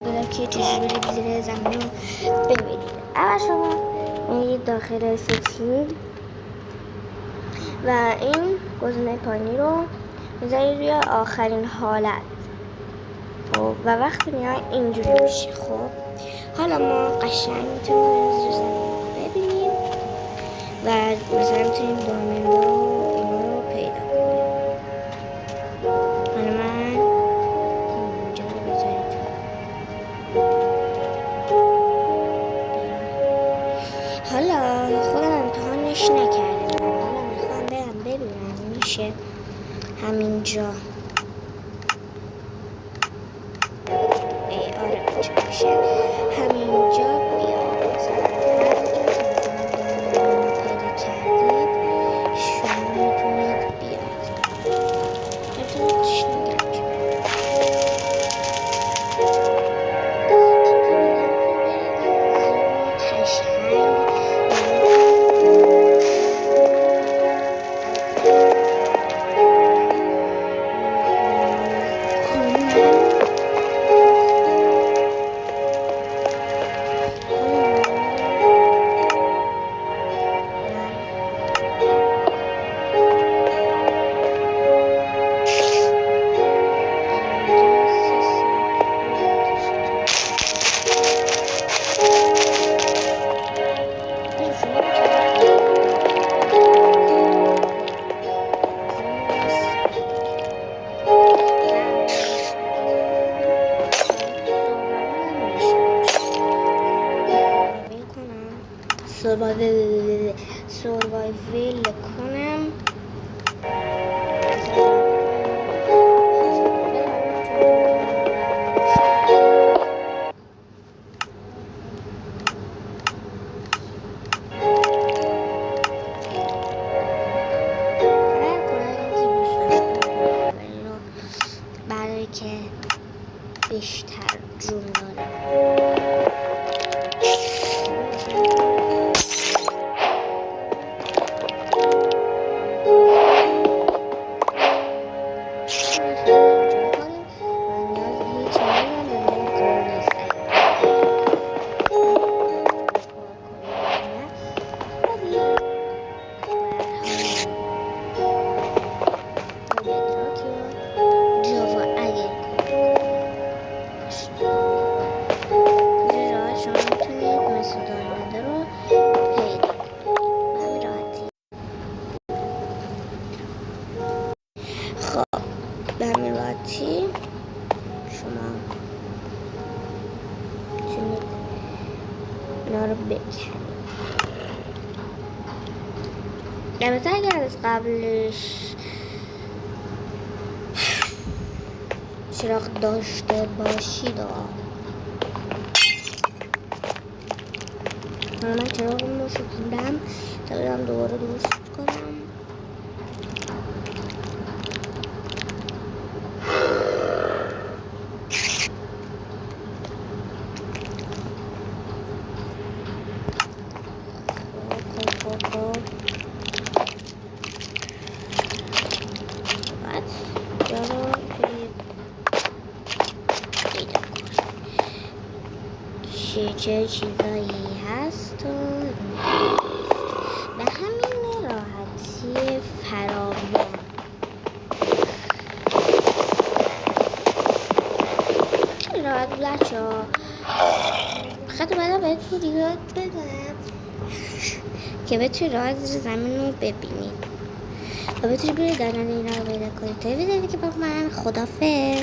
بودم که چجوری برید زیر زمین رو ببینید. اول شما میرید داخل ستینگ و این گزینه پایینی رو میذارید روی آخرین حالت. خب و وقتی میای اینجوری میشه. خب حالا ما قشنگ میتونیم زیر زمین رو ببینیم و مثلا میتونیم دایمندا و اینا رو پیدا کنیم. حالا من اینجا رو بذارید حالا خودم امتحانش نکردم، حالا میخوام برم ببینم میشه همینجا. آره بچه میشه همینجا. بیاید مثلا هر جا که مثلا دایمندا پیدا کردید شما میتونید بیاید سروایویل کنم. برای که بیشتر جون داره. خب به همین راحتی شما میتونید اینا رو بکنید. البته اگر از قبلش چراغ داشته باشید من چراغ رو شکوندم تا برم دوباره درست کنم. چه چیزایی هست و به همین راحتی فراوان. راحت بچه ها خیلی باید بهتون یاد بدم که بتونید راحت زیر زمین رو ببینید و بتونید برید دانه اینا رو پیدا کنید. تا ویدیویی که با من خدافظ.